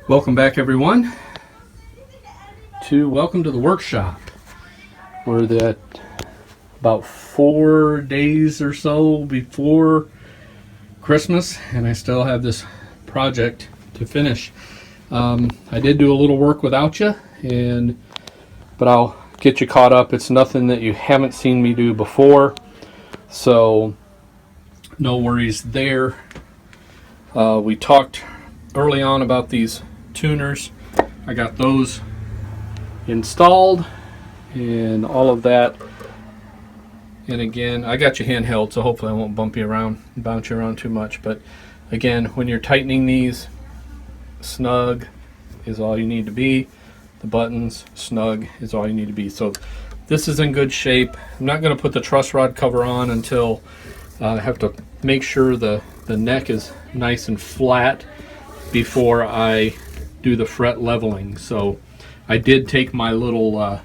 Welcome back, everyone, welcome to the workshop. We're at about 4 days or so before Christmas, and I still have this project to finish. I did do a little work without you, but I'll get you caught up. It's nothing that you haven't seen me do before, so no worries there. We talked early on about these tuners. I got those installed and all of that. And again, I got you handheld, so hopefully I won't bounce you around too much. But again, when you're tightening these, snug is all you need to be. The buttons, snug is all you need to be. So this is in good shape. I'm not going to put the truss rod cover on until I have to make sure the neck is nice and flat before I do the fret leveling. So I did take my little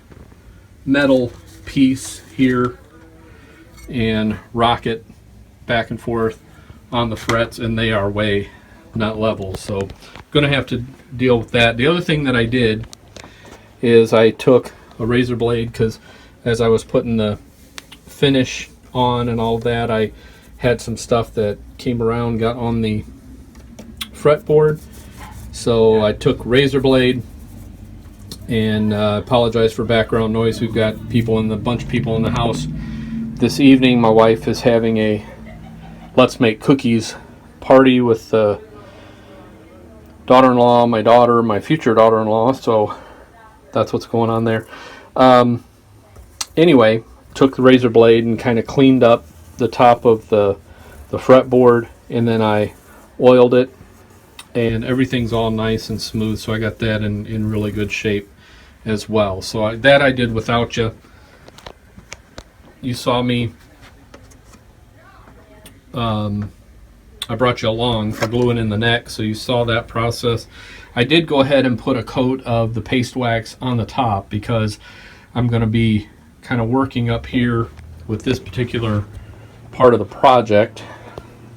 metal piece here and rock it back and forth on the frets, and they are way not level, so I'm gonna have to deal with that. The other thing that I did is I took a razor blade, because as I was putting the finish on and all that, I had some stuff that came around, got on the fretboard. So I took razor blade, and apologize for background noise. We've got bunch of people in the house this evening. My wife is having a Let's Make Cookies party with the daughter-in-law, my daughter, my future daughter-in-law. So that's what's going on there. Anyway, took the razor blade and kind of cleaned up the top of the fretboard, and then I oiled it, and everything's all nice and smooth. So I got that in really good shape as well. So that I did without you. You saw me, I brought you along for gluing in the neck, so you saw that process. I did go ahead and put a coat of the paste wax on the top, because I'm going to be kind of working up here with this particular part of the project,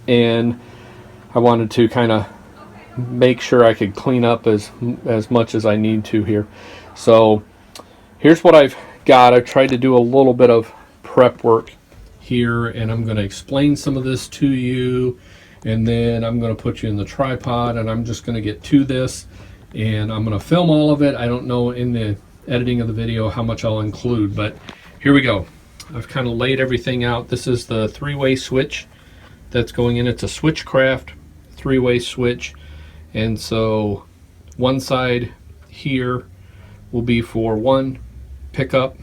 and I wanted to kind of make sure I could clean up as much as I need to here. So here's what I've got. I've tried to do a little bit of prep work here, and I'm going to explain some of this to you, and then I'm going to put you in the tripod, and I'm just going to get to this, and I'm going to film all of it. I don't know in the editing of the video how much I'll include, but here we go. I've kind of laid everything out. This is the three-way switch that's going in. It's a Switchcraft three-way switch. And so one side here will be for one pickup,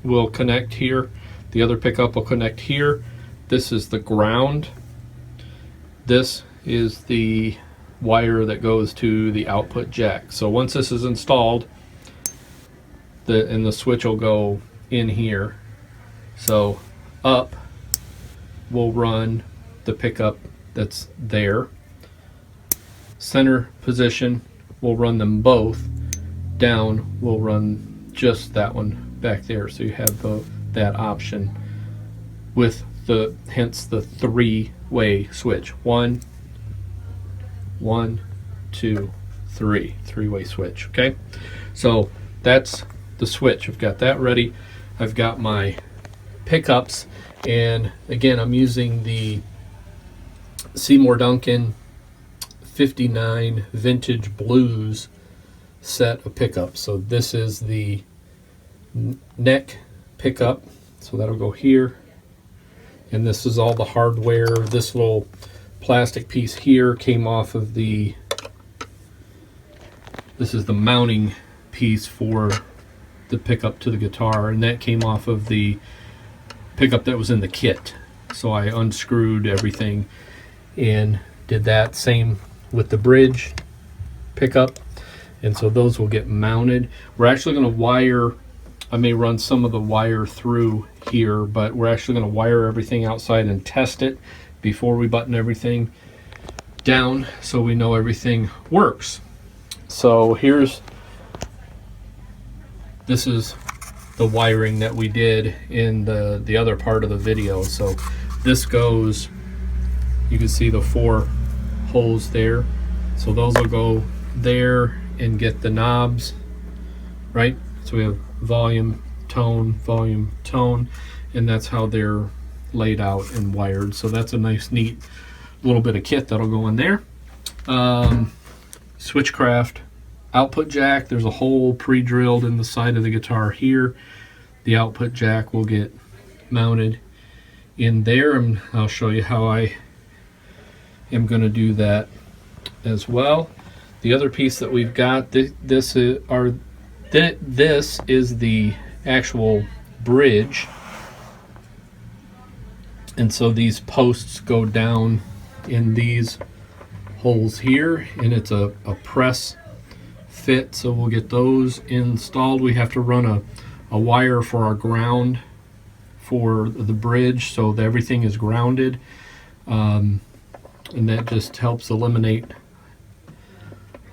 will connect here. The other pickup will connect here. This is the ground. This is the wire that goes to the output jack. So once this is installed, the switch will go in here. So up will run the pickup that's there. Center position will run them both. Down will run just that one back there. So you have that option with hence the three-way switch. One, 2, 3. Three-way switch. Okay. So that's the switch. I've got that ready. I've got my pickups, and again, I'm using the Seymour Duncan 59 Vintage Blues set of pickups. So this is the neck pickup, so that'll go here, and this is all the hardware. This little plastic piece here came off of this is the mounting piece for the pickup to the guitar, and that came off of the pickup that was in the kit. So I unscrewed everything and did that. Same with the bridge pickup, and so those will get mounted. We're actually going to wire, I may run some of the wire through here, but we're actually going to wire everything outside and test it before we button everything down, so we know everything works. So this is the wiring that we did in the other part of the video. So this goes, you can see the 4 holes there. So those will go there and get the knobs, right? So we have volume, tone, and that's how they're laid out and wired. So that's a nice, neat little bit of kit that'll go in there. Switchcraft output jack. There's a hole pre-drilled in the side of the guitar here. The output jack will get mounted in there, and I'll show you how I am going to do that as well. The other piece that we've got, this is the actual bridge, and so these posts go down in these holes here, and it's a press fit, so we'll get those installed. We have to run a wire for our ground for the bridge so that everything is grounded, and that just helps eliminate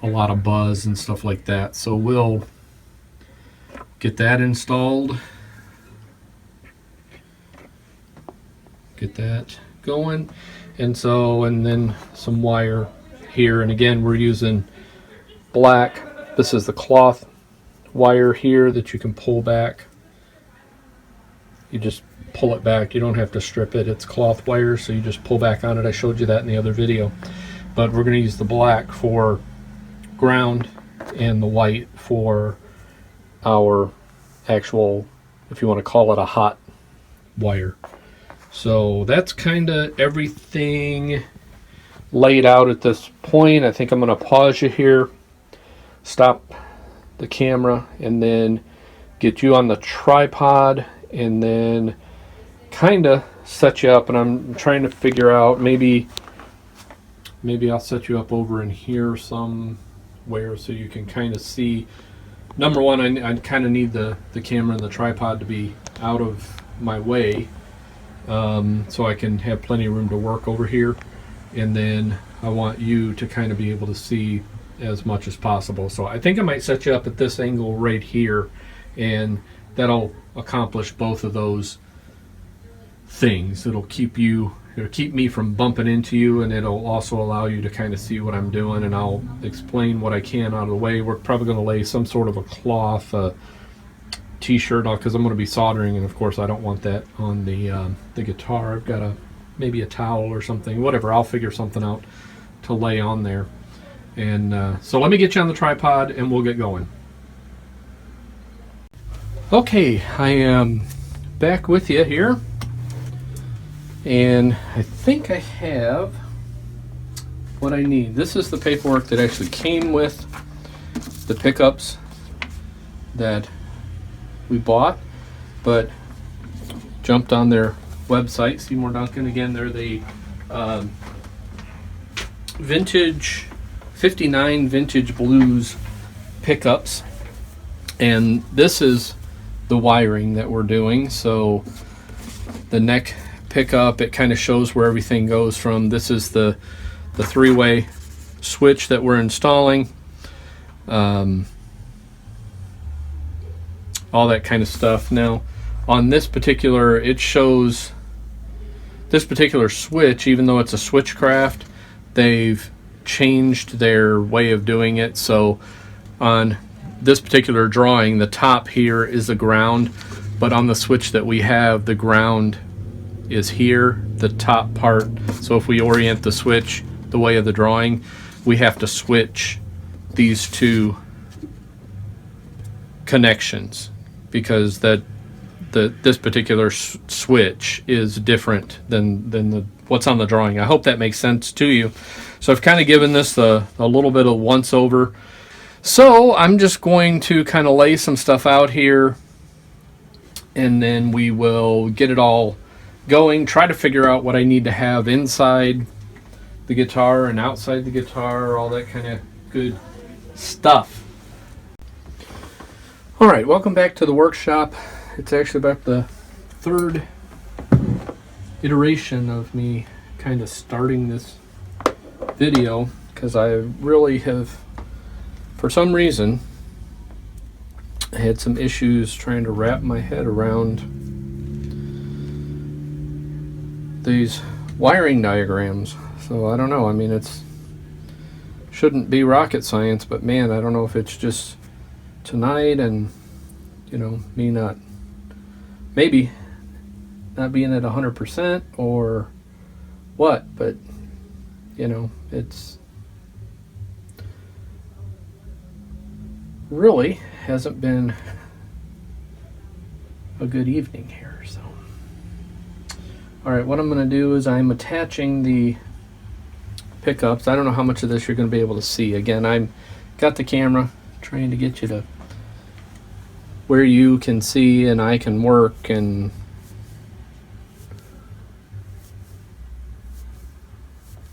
a lot of buzz and stuff like that. So we'll get that installed, get that going, and then some wire here. And again, we're using black. This is the cloth wire here that you can pull back. You just pull it back. You don't have to strip it. It's cloth wire, so you just pull back on it. I showed you that in the other video. But we're going to use the black for ground and the white for our actual, if you want to call it, a hot wire. So that's kind of everything laid out at this point. I think I'm going to pause you here, stop the camera, and then get you on the tripod, and then kind of set you up. And I'm trying to figure out, maybe I'll set you up over in here somewhere so you can kind of see. Number one, I kind of need the camera and the tripod to be out of my way, so I can have plenty of room to work over here. And then I want you to kind of be able to see as much as possible. So I think I might set you up at this angle right here, and that'll accomplish both of those things. It'll keep me from bumping into you, and it'll also allow you to kind of see what I'm doing, and I'll explain what I can out of the way. We're probably going to lay some sort of a cloth t-shirt on, because I'm going to be soldering, and of course I don't want that on the guitar. I've got maybe a towel or something, whatever. I'll figure something out to lay on there. And so let me get you on the tripod and we'll get going. Okay, I am back with you here, and I think I have what I need. This is the paperwork that actually came with the pickups that we bought, but jumped on their website, Seymour Duncan. Again, they're the vintage 59 vintage blues pickups, and this is the wiring that we're doing. So the neck pickup, it kind of shows where everything goes from. This is the three-way switch that we're installing, all that kind of stuff. Now on this particular, it shows this particular switch, even though it's a Switchcraft, they've changed their way of doing it. So on this particular drawing, the top here is the ground, but on the switch that we have, the ground is here, the top part. So if we orient the switch the way of the drawing, we have to switch these two connections, because this particular switch is different than what's on the drawing. I hope that makes sense to you. So I've kind of given this a little bit of once over. So I'm just going to kind of lay some stuff out here, and then we will get it all going, try to figure out what I need to have inside the guitar and outside the guitar, all that kind of good stuff. All right, welcome back to the workshop. It's actually about the third iteration of me kind of starting this video, because I really have, for some reason, I had some issues trying to wrap my head around these wiring diagrams. So I don't know, I mean, it's shouldn't be rocket science, but man, I don't know if it's just tonight and, you know, me not, maybe not being at 100% or what, but, you know, it's really hasn't been a good evening here. So, all right, what I'm going to do is I'm attaching the pickups. I don't know how much of this you're going to be able to see. Again, I'm got the camera trying to get you to where you can see and I can work. And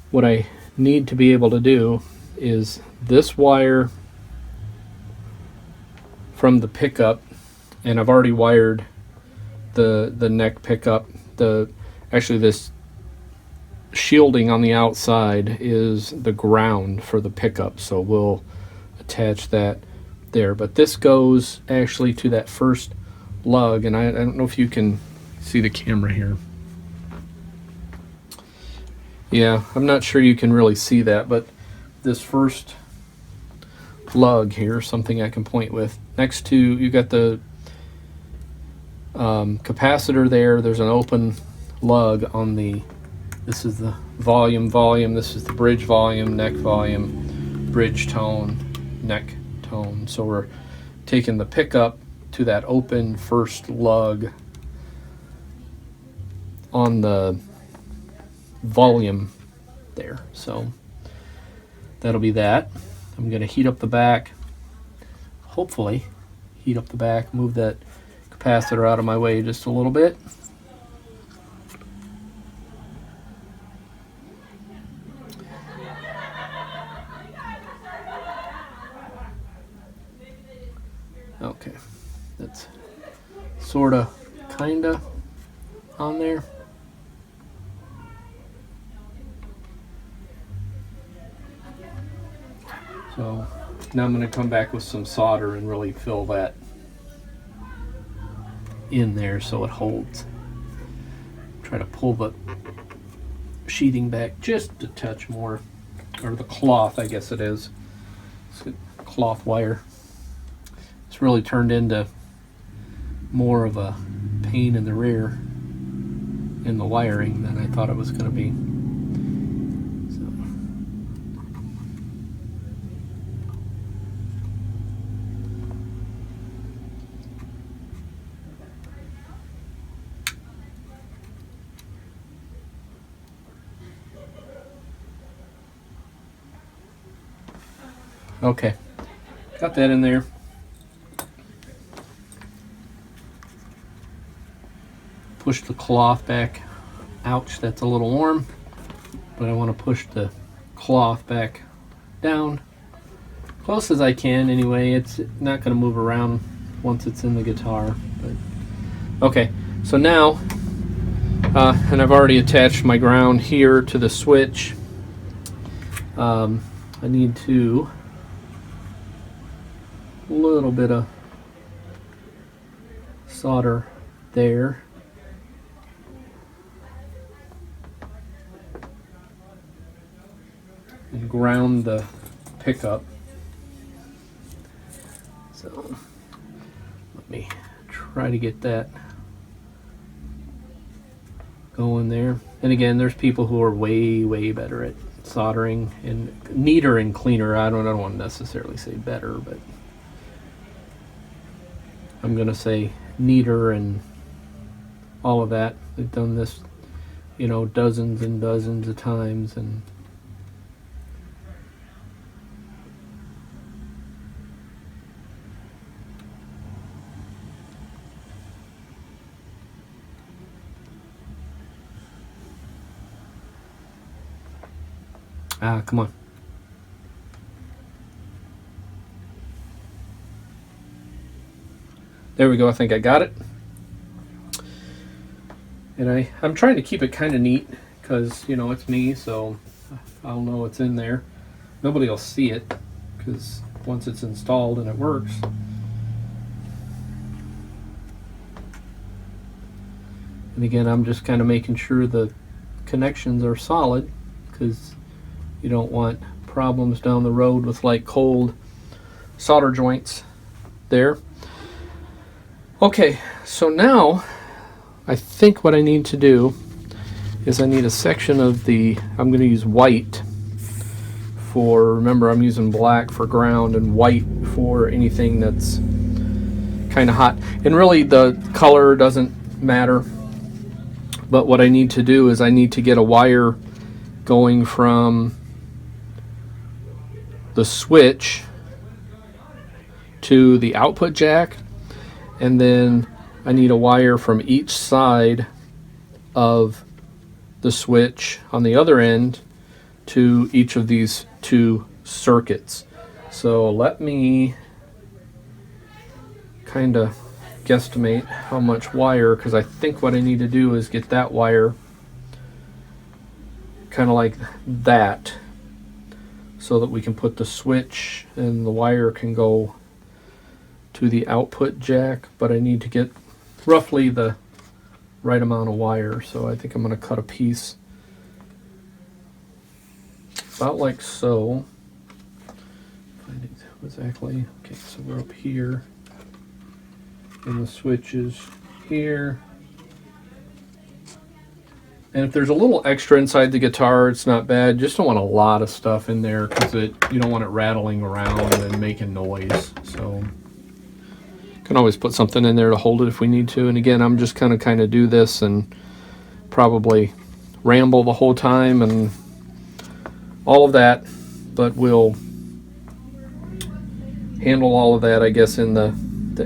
what I need to be able to do is this wire from the pickup, and I've already wired the neck pickup. Actually this shielding on the outside is the ground for the pickup, so we'll attach that there. But this goes actually to that first lug, and I don't know if you can see the camera here. Yeah, I'm not sure you can really see that, but this first lug here, something I can point with, next to, you got the capacitor there. There's an open lug on the, this is the volume, this is the bridge volume, neck volume, bridge tone, neck tone. So we're taking the pickup to that open first lug on the volume there. So that'll be that. I'm going to heat up the back, hopefully heat up the back, move that capacitor out of my way just a little bit. Okay, that's sort of, kind of on there. So now I'm going to come back with some solder and really fill that in there so it holds. Try to pull the sheeting back just a touch more, or the cloth, I guess it is. It's a cloth wire. It's really turned into more of a pain in the rear in the wiring than I thought it was going to be. Okay, got that in there. Push the cloth back. Ouch, that's a little warm. But I want to push the cloth back down close as I can anyway. It's not going to move around once it's in the guitar. But okay, so now, and I've already attached my ground here to the switch. I need to a little bit of solder there. And ground the pickup. So let me try to get that going there. And again, there's people who are way better at soldering and neater and cleaner. I don't want to necessarily say better, but I'm gonna say neater and all of that. They've done this, you know, dozens and dozens of times. And come on. There we go. I think I got it. And I'm trying to keep it kind of neat because, you know, it's me, so I'll know it's in there. Nobody will see it because once it's installed and it works. And again, I'm just kind of making sure the connections are solid because you don't want problems down the road with like cold solder joints there. Okay, so now I think what I need to do is I need a section of the, I'm going to use white for, remember I'm using black for ground and white for anything that's kind of hot. And really the color doesn't matter, but what I need to do is I need to get a wire going from the switch to the output jack, and then I need a wire from each side of the switch on the other end to each of these two circuits. So let me kind of guesstimate how much wire, because I think what I need to do is get that wire kind of like that, so that we can put the switch and the wire can go to the output jack, but I need to get roughly the right amount of wire. So I think I'm going to cut a piece about like so. Exactly. Okay, so we're up here and the switch is here. And if there's a little extra inside the guitar, it's not bad. Just don't want a lot of stuff in there because you don't want it rattling around and making noise. So can always put something in there to hold it if we need to. And again, I'm just kind of do this and probably ramble the whole time and all of that, but we'll handle all of that, I guess, in the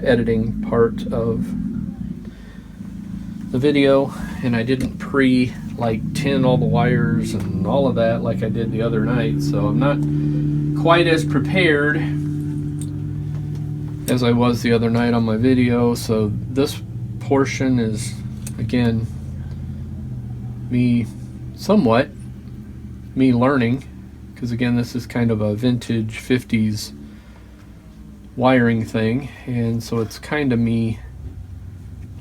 editing part of the video. And I didn't tin all the wires and all of that like I did the other night, so I'm not quite as prepared as I was the other night on my video. So this portion is, again, me learning, because again, this is kind of a vintage 50s wiring thing, and so it's kind of me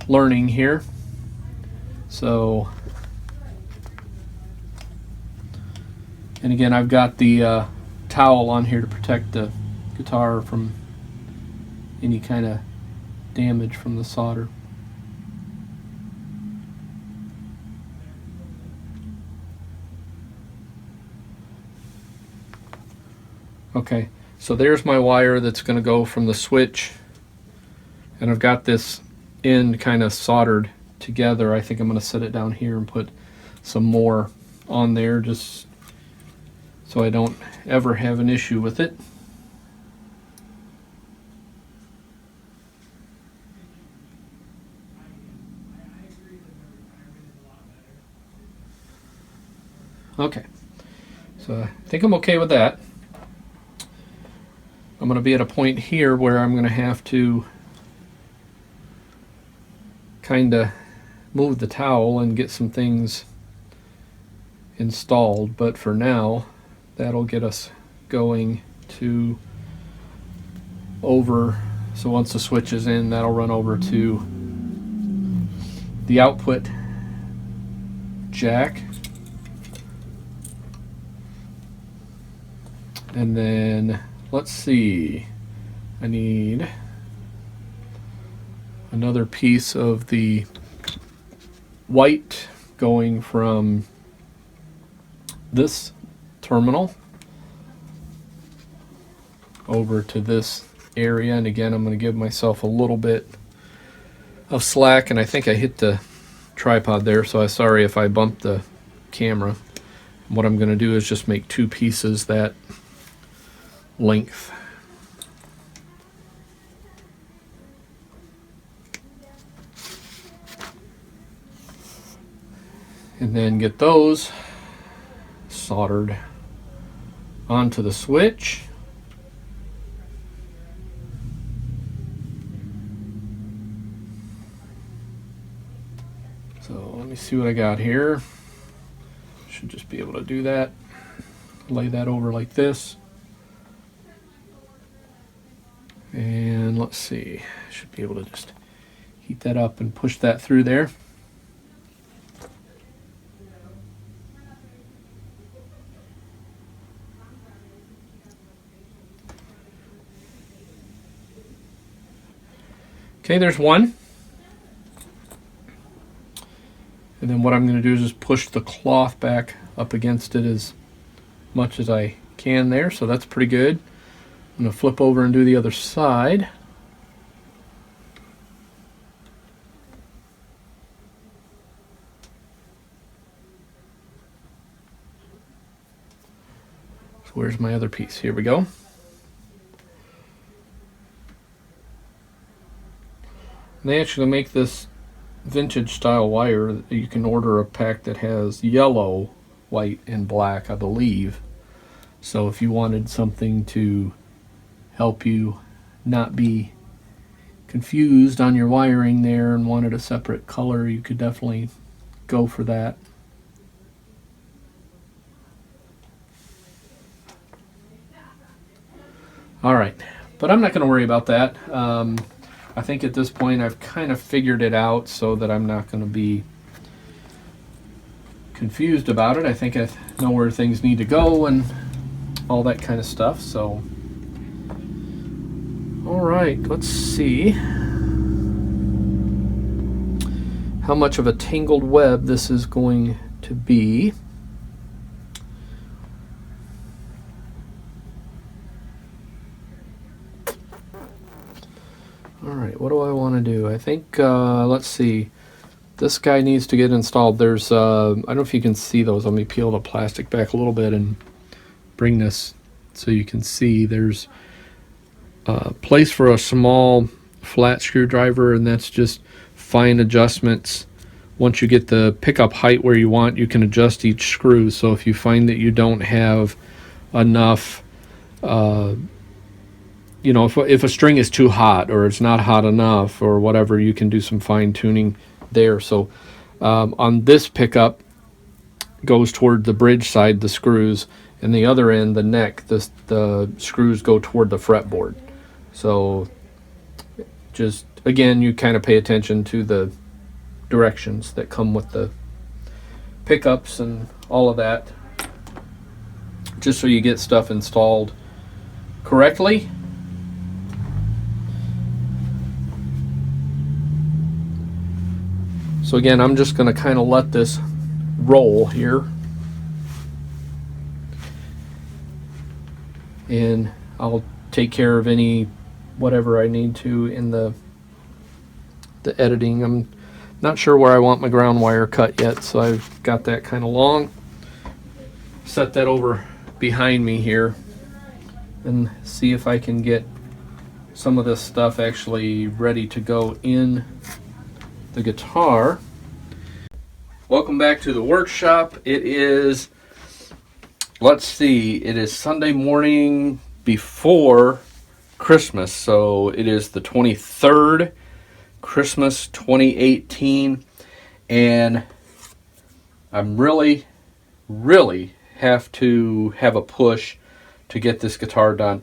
learning here. So, and again, I've got the towel on here to protect the guitar from any kind of damage from the solder. Okay, so there's my wire that's going to go from the switch, and I've got this end kind of soldered together. I think I'm going to set it down here and put some more on there just so I don't ever have an issue with it. Okay, so I think I'm okay with that. I'm going to be at a point here where I'm going to have to kind of move the towel and get some things installed, but for now that'll get us going to over. So once the switch is in, that'll run over to the output jack, and then let's see, I need another piece of the white going from this terminal over to this area. And again, I'm going to give myself a little bit of slack, and I think I hit the tripod there, so I'm sorry if I bumped the camera. What I'm going to do is just make two pieces that length. And then get those soldered onto the switch. So let me see what I got here. Should just be able to do that. Lay that over like this. And let's see, should be able to just heat that up and push that through there. Okay, there's one. And then what I'm going to do is just push the cloth back up against it as much as I can there. So that's pretty good. I'm going to flip over and do the other side. So where's my other piece? Here we go. And they actually make this vintage style wire. You can order a pack that has yellow, white, and black, I believe. So if you wanted something to help you not be confused on your wiring there and wanted a separate color, you could definitely go for that. All right, but I'm not going to worry about that. I think at this point I've kind of figured it out so that I'm not going to be confused about it. I think I know where things need to go and all that kind of stuff. So, all right, let's see how much of a tangled web this is going to be. Alright, what do I want to do? I think, let's see, this guy needs to get installed. There's, I don't know if you can see those. Let me peel the plastic back a little bit and bring this so you can see. There's a place for a small flat screwdriver, and that's just fine adjustments. Once you get the pickup height where you want, you can adjust each screw. So if you find that you don't have enough, you know, if a string is too hot or it's not hot enough or whatever, you can do some fine tuning there. So on this pickup goes toward the bridge side, the screws, and the other end, the neck, the screws go toward the fretboard. So just, again, you kind of pay attention to the directions that come with the pickups and all of that, just so you get stuff installed correctly. So again, I'm just going to kind of let this roll here, and I'll take care of any whatever I need to in the editing. I'm not sure where I want my ground wire cut yet, so I've got that kind of long. Set that over behind me here and see if I can get some of this stuff actually ready to go in the guitar. Welcome back to the workshop. It is, let's see, it is Sunday morning before Christmas, so it is the 23rd, Christmas 2018, and I'm really have to have a push to get this guitar done.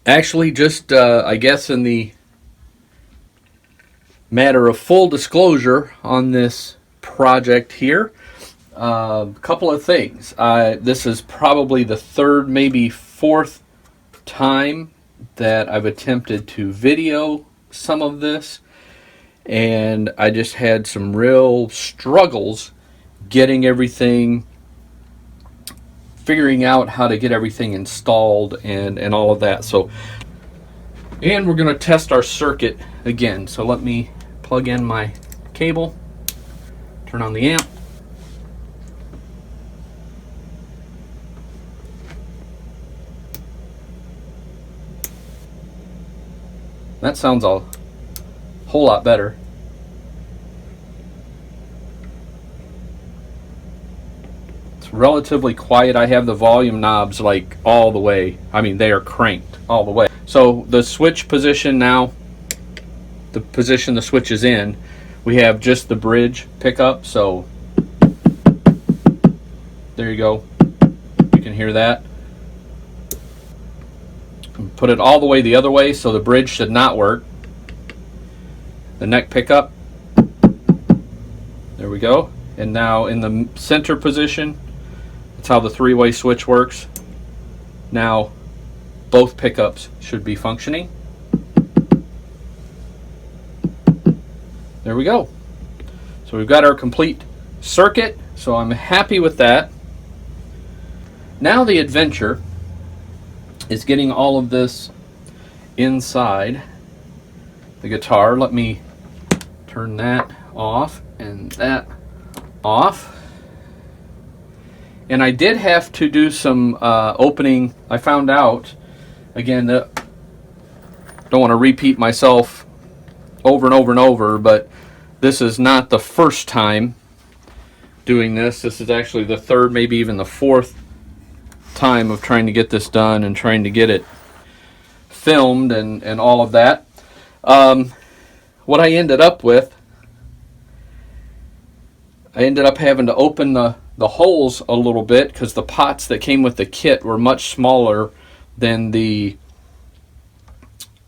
Actually, just I guess in the matter of full disclosure on this project here, a couple of things. This is probably the third, maybe fourth time that I've attempted to video some of this, and I just had some real struggles getting everything, figuring out how to get everything installed and all of that. So, and we're going to test our circuit again. So let me plug in my cable, turn on the amp. That sounds a whole lot better. It's relatively quiet. I have the volume knobs like all the way. I mean, they are cranked all the way. So the switch position now, the position the switch is in, we have just the bridge pickup. So there you go. You can hear that. Put it all the way the other way, so the bridge should not work. The neck pickup. There we go. And now in the center position, that's how the three-way switch works. Now both pickups should be functioning. there we go. So we've got our complete circuit, so I'm happy with that. Now the adventure is getting all of this inside the guitar. Let me turn that off and that off. And I did have to do some opening. I found out, again, don't want to repeat myself over and over and over, but this is not the first time doing this. This is actually the third, maybe even the fourth time of trying to get this done and trying to get it filmed and all of that. What I ended up with, I ended up having to open the holes a little bit because the pots that came with the kit were much smaller than the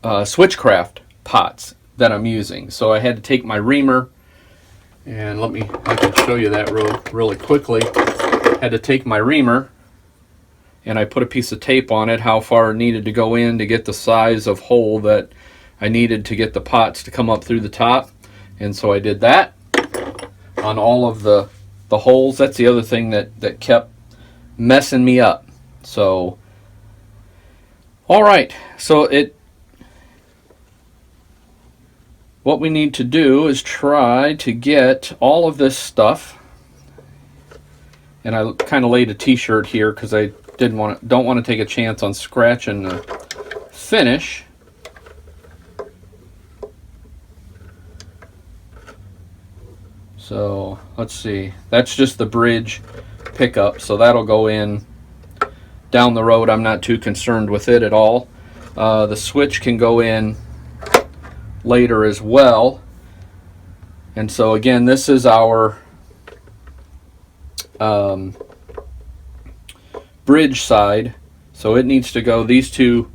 Switchcraft pots that I'm using. So I had to take my reamer, and I can show you that really quickly. Had to take my reamer, and I put a piece of tape on it, how far it needed to go in to get the size of hole that I needed to get the pots to come up through the top. And so I did that on all of the holes. That's the other thing that kept messing me up. So, all right, so what we need to do is try to get all of this stuff, and I kind of laid a t-shirt here because I don't want to take a chance on scratching the finish. So let's see, that's just the bridge pickup, so that'll go in down the road. I'm not too concerned with it at all. The switch can go in later as well. And so again, this is our bridge side, so it needs to go, these two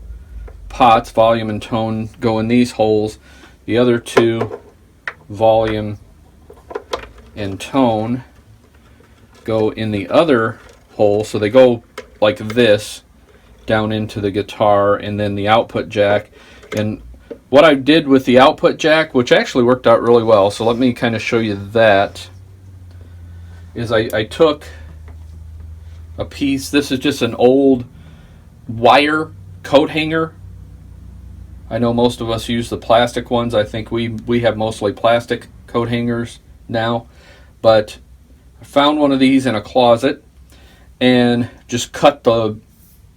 pots, volume and tone, go in these holes. The other two, volume and tone, go in the other hole. So they go like this down into the guitar, and then the output jack. And what I did with the output jack, which actually worked out really well, so let me kind of show you that, is I took a piece, this is just an old wire coat hanger. I know most of us use the plastic ones. I think we have mostly plastic coat hangers now, but I found one of these in a closet and just cut a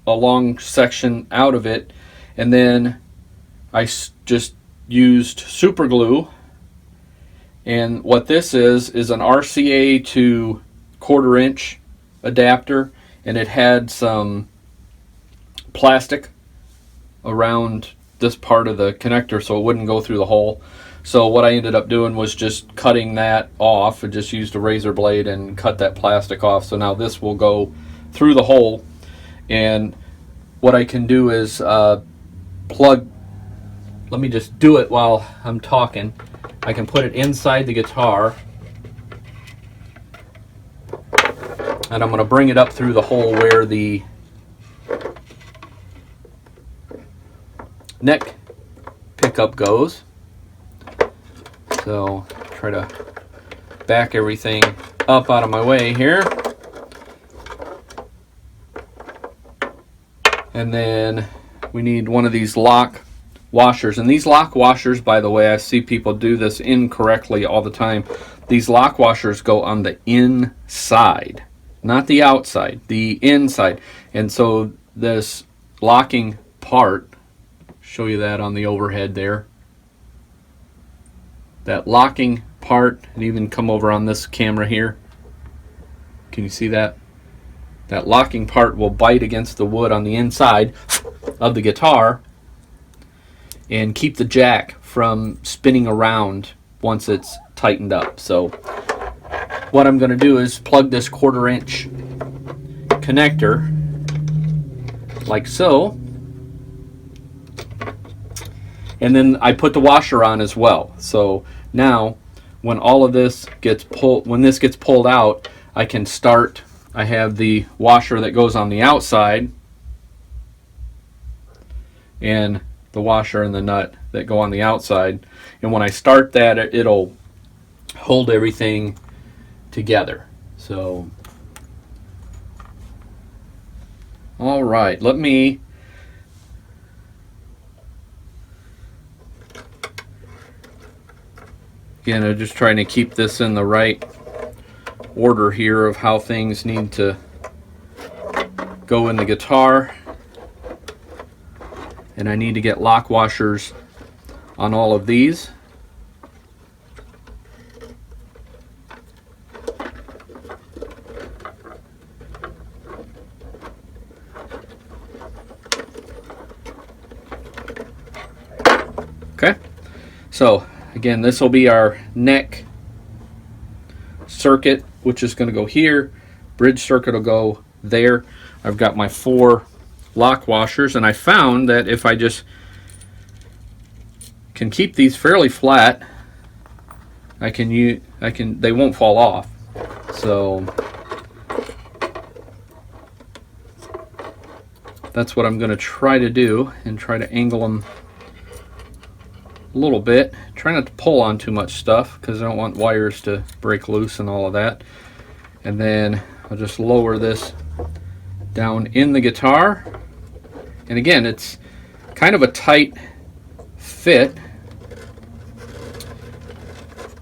long section out of it, and then I just used super glue. And what this is an RCA to 1/4 inch adapter, and it had some plastic around this part of the connector so it wouldn't go through the hole. So what I ended up doing was just cutting that off. I just used a razor blade and cut that plastic off. So now this will go through the hole, and what I can do is plug, let me just do it while I'm talking. I can put it inside the guitar, and I'm going to bring it up through the hole where the neck pickup goes. So try to back everything up out of my way here. And then we need one of these lock washers. And these lock washers, by the way, I see people do this incorrectly all the time. These lock washers go on the inside, not the outside, the inside. And so this locking part, show you that on the overhead there. That locking part, and even come over on this camera here. Can you see that? That locking part will bite against the wood on the inside of the guitar and keep the jack from spinning around once it's tightened up. So what I'm going to do is plug this 1/4 inch connector like so, and then I put the washer on as well. So now when all of this gets pulled, when this gets pulled out, I can start. I have the washer that goes on the outside and the washer and the nut that go on the outside, and when I start that, it'll hold everything together. So, all right, let me again, I'm just trying to keep this in the right order here of how things need to go in the guitar. And I need to get lock washers on all of these. Okay, so again, this will be our neck circuit, which is going to go here. Bridge circuit will go there. I've got my 4 lock washers, and I found that if I just can keep these fairly flat, they won't fall off. So that's what I'm going to try to do, and try to angle them a little bit. Try not to pull on too much stuff because I don't want wires to break loose and all of that. And then I'll just lower this down in the guitar. And again, it's kind of a tight fit.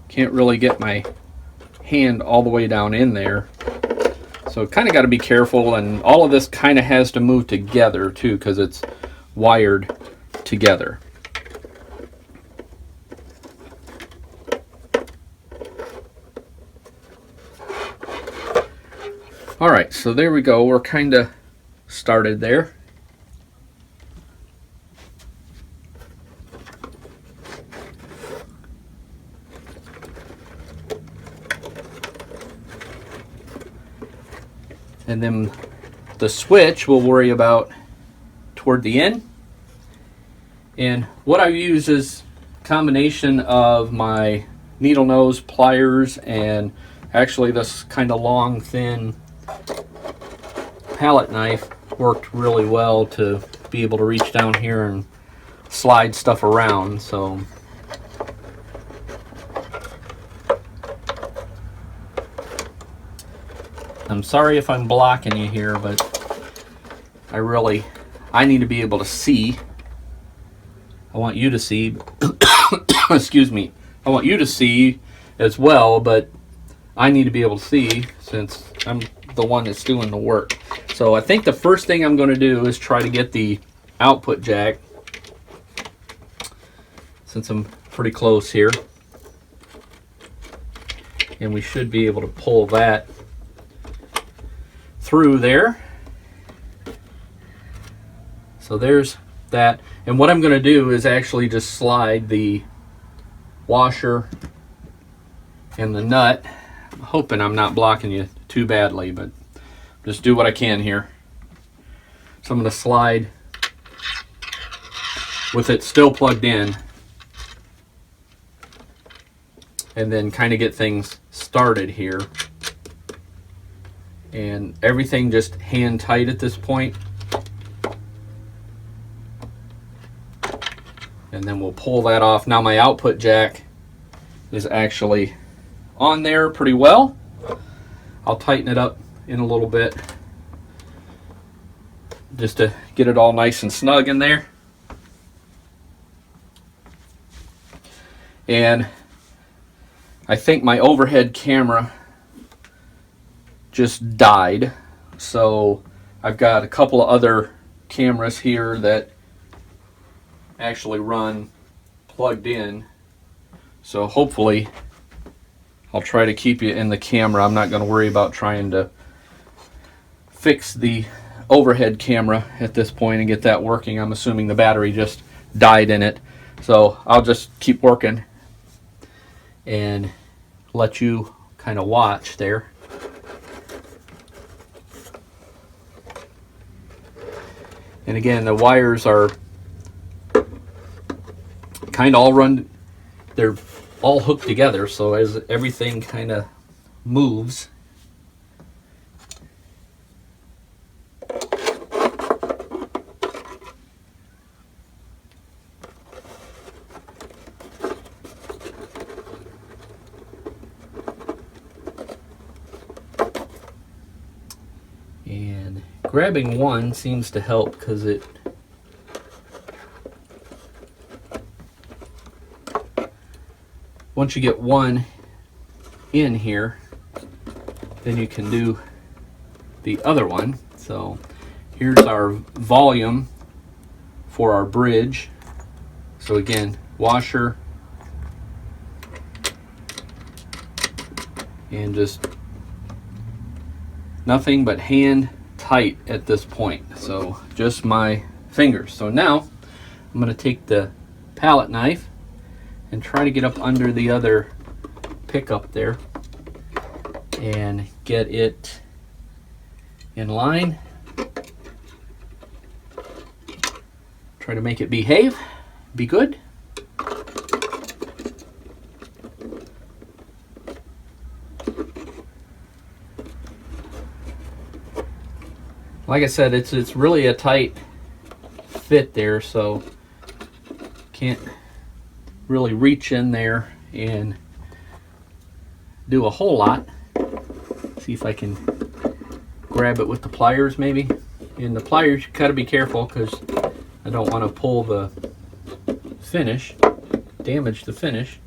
Can't really get my hand all the way down in there. So kind of got to be careful, and all of this kind of has to move together too because it's wired together. All right, so there we go. We're kind of started there. And then the switch we'll worry about toward the end. And what I use is a combination of my needle nose pliers and actually this kind of long, thin palette knife worked really well to be able to reach down here and slide stuff around. So I'm sorry if I'm blocking you here, but I need to be able to see. I want you to see. Excuse me. I want you to see as well, but I need to be able to see since I'm the one that's doing the work. So I think the first thing I'm going to do is try to get the output jack, since I'm pretty close here. And we should be able to pull that through there. So there's that. And what I'm going to do is actually just slide the washer and the nut. I'm hoping I'm not blocking you too badly, but just do what I can here. So I'm going to slide with it still plugged in, and then kind of get things started here. And everything just hand tight at this point. And then we'll pull that off. Now my output jack is actually on there pretty well. I'll tighten it up in a little bit just to get it all nice and snug in there. And I think my overhead camera just died, so I've got a couple of other cameras here that actually run plugged in, so hopefully I'll try to keep you in the camera. I'm not going to worry about trying to fix the overhead camera at this point and get that working. I'm assuming the battery just died in it, so I'll just keep working and let you kind of watch there. And again, the wires are kind of all run, they're all hooked together, so as everything kind of moves, grabbing one seems to help because once you get one in here, then you can do the other one. So here's our volume for our bridge. So again, washer, and just nothing but hand tight at this point. So just my fingers. So now I'm going to take the palette knife and try to get up under the other pickup there and get it in line. Try to make it behave, be good. Like I said, it's really a tight fit there, so can't really reach in there and do a whole lot. See if I can grab it with the pliers maybe. And the pliers, you gotta be careful because I don't want to pull the finish, damage the finish.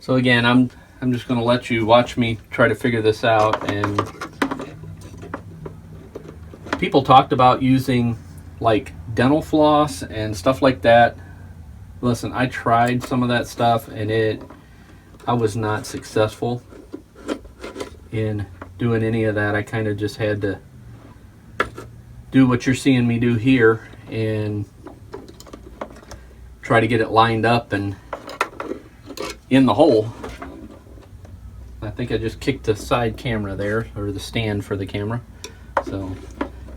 So again, I'm just going to let you watch me try to figure this out. And people talked about using like dental floss and stuff like that. Listen, I tried some of that stuff and I was not successful in doing any of that. I kind of just had to do what you're seeing me do here and try to get it lined up and in the hole. I think I just kicked the side camera there, or the stand for the camera. So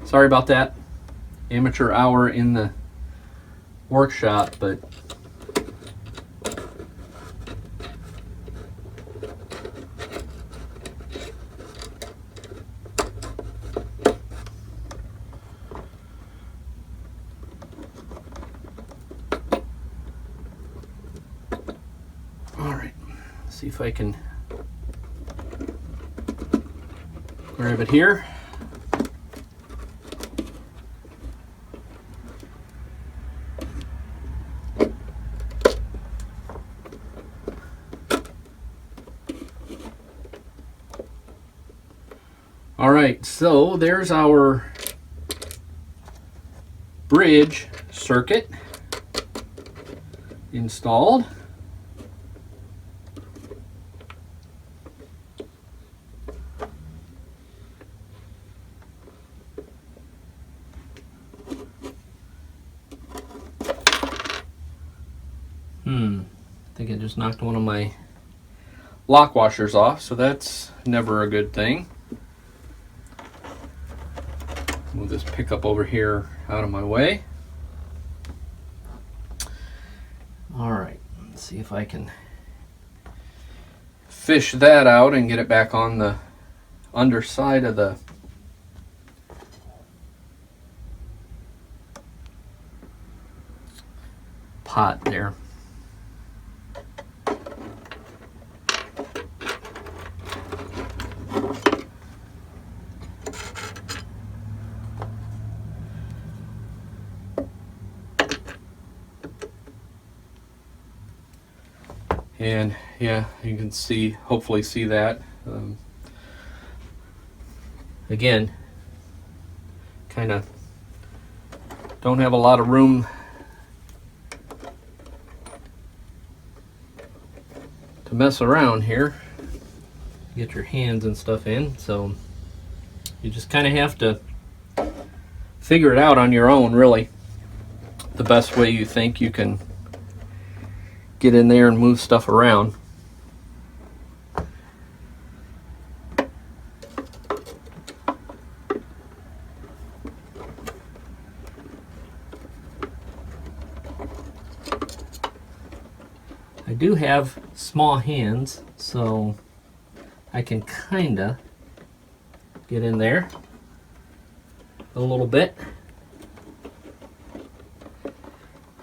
sorry about that. Amateur hour in the workshop, but all right, see if I can grab it here. All right, so there's our bridge circuit installed. I think I just knocked one of my lock washers off, so that's never a good thing. Move this pickup over here out of my way. All right, let's see if I can fish that out and get it back on the underside of the pot there. And yeah, you can see, hopefully see that. Again, kind of don't have a lot of room to mess around here, get your hands and stuff in, so you just kind of have to figure it out on your own, really. The best way you think you can get in there and move stuff around. I do have small hands, so I can kinda get in there. a little bit.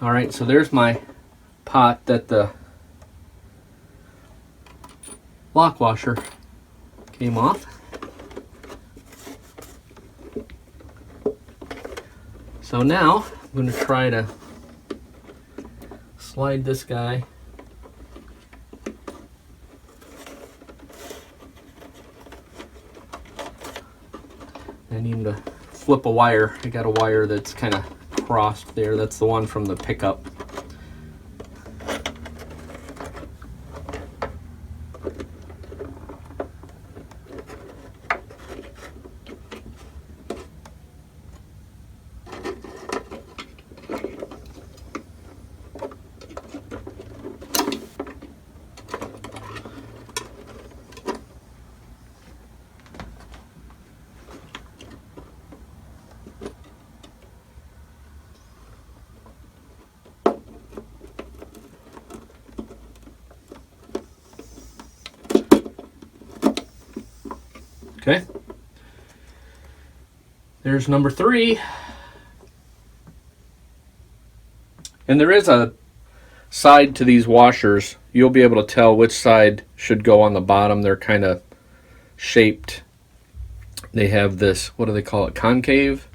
All right, so there's my pot that the lock washer came off. So now I'm going to try to slide this guy I need to flip a wire. I got a wire that's kind of crossed there. That's the one from the pickup. Okay, there's number 3. And there is a side to these washers. You'll be able to tell which side should go on the bottom. They're kind of shaped. They have this, what do they call it, concave?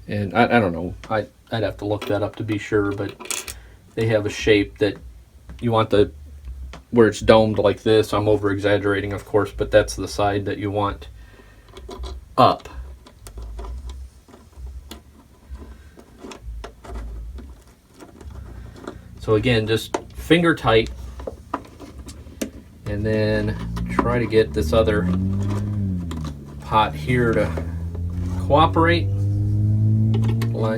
And I don't know. I'd have to look that up to be sure, but they have a shape that you want the where it's domed like this. I'm over exaggerating, of course, but that's the side that you want up. So again, just finger tight, and then try to get this other pot here to cooperate.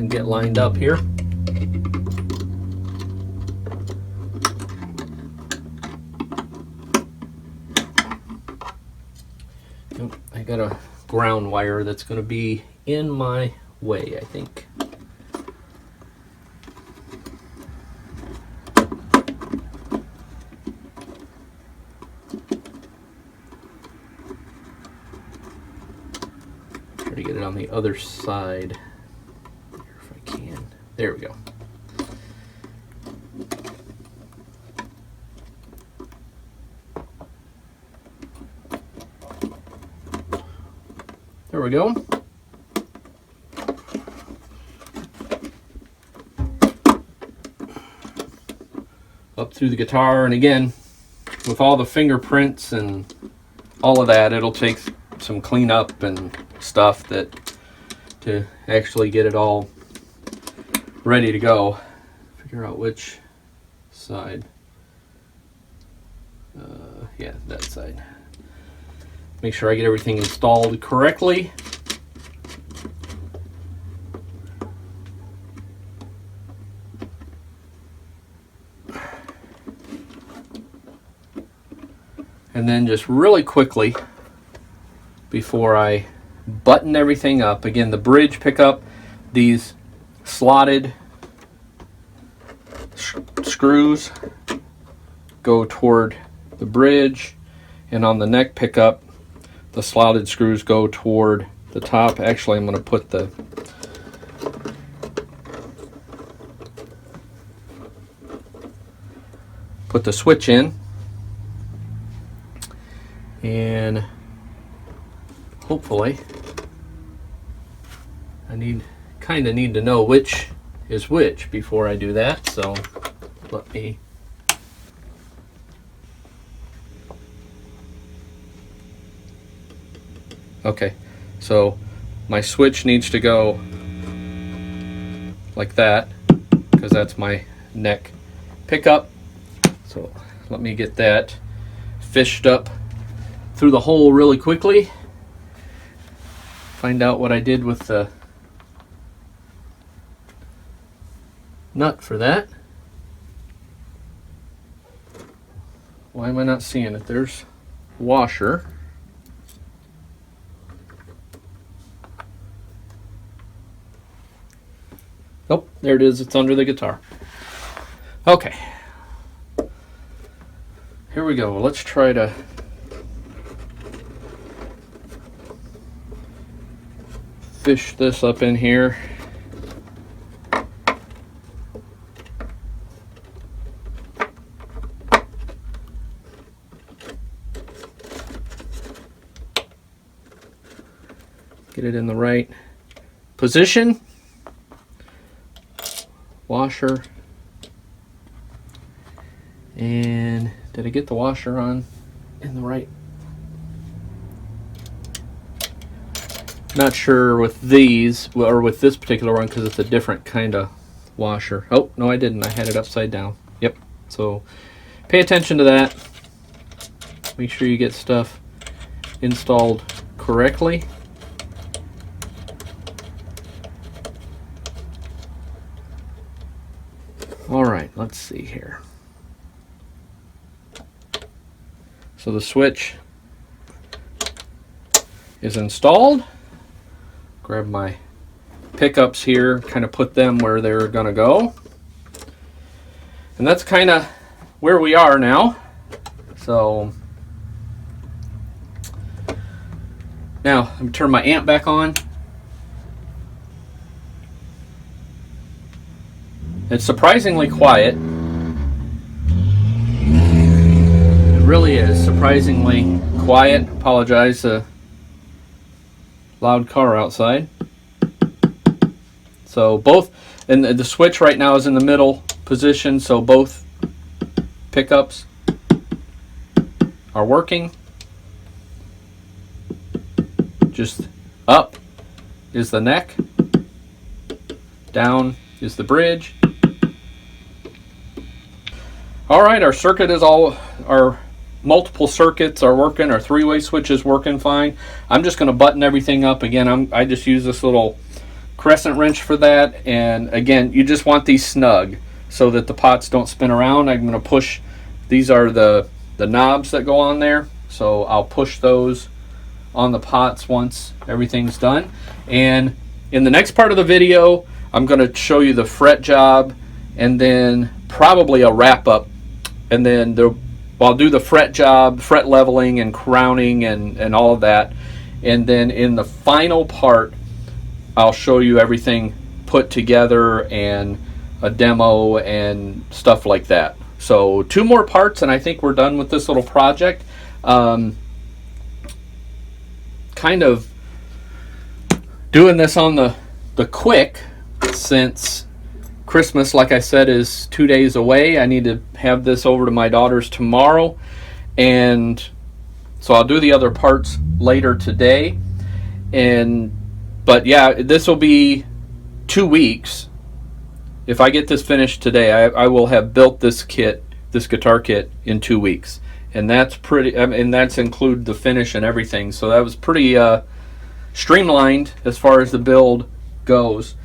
Get lined up here. I got a ground wire that's going to be in my way, I think. Try to get it on the other side if I can. There we go. There we go. Up through the guitar, and again, with all the fingerprints and all of that, it'll take some cleanup and stuff that to actually get it all ready to go. Figure out which side. Yeah, that side. Make sure I get everything installed correctly. And then just really quickly, before I button everything up, again, the bridge pickup, these slotted screws go toward the bridge, and on the neck pickup, the slotted screws go toward the top. Actually, I'm going to put the switch in, and hopefully I kind of need to know which is which before I do that. So let me. Okay, so my switch needs to go like that because that's my neck pickup. So let me get that fished up through the hole really quickly. Find out what I did with the nut for that. Why am I not seeing it? There's washer. Nope, there it is. It's under the guitar. Okay. Here we go. Let's try to fish this up in here. Get it in the right position. Washer. And did I get the washer on in the right? Not sure with these, or with this particular one, because it's a different kind of washer. Oh, no, I didn't. I had it upside down. Yep. So pay attention to that. Make sure you get stuff installed correctly. All right, let's see here. So the switch is installed. Grab my pickups here, kind of put them where they're going to go. And that's kind of where we are now. So now I'm going to turn my amp back on. It's surprisingly quiet. It really is surprisingly quiet. Apologize, loud car outside. So both, and the switch right now is in the middle position, so both pickups are working. Just up is the neck, down is the bridge. All right, our circuit is all, our multiple circuits are working, our three-way switch is working fine. I'm just going to button everything up again. I just use this little crescent wrench for that, and again, you just want these snug so that the pots don't spin around. I'm going to push, these are the knobs that go on there, so I'll push those on the pots once everything's done. And in the next part of the video, I'm going to show you the fret job, and then probably a wrap up, and then I'll do the fret job, fret leveling and crowning and all of that. And then in the final part, I'll show you everything put together and a demo and stuff like that. So 2 more parts and I think we're done with this little project. Kind of doing this on the quick, since Christmas, like I said, is 2 days away. I need to have this over to my daughter's tomorrow, and so I'll do the other parts later today. But yeah, this will be 2 weeks. If I get this finished today, I will have built this kit, this guitar kit, in 2 weeks, and that's pretty. And that's include the finish and everything. So that was pretty streamlined as far as the build goes.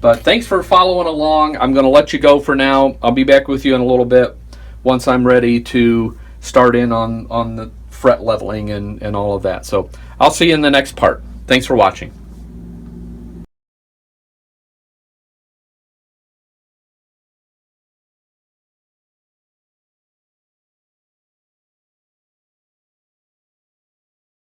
But thanks for following along. I'm going to let you go for now. I'll be back with you in a little bit once I'm ready to start in on the fret leveling and all of that. So I'll see you in the next part. Thanks for watching.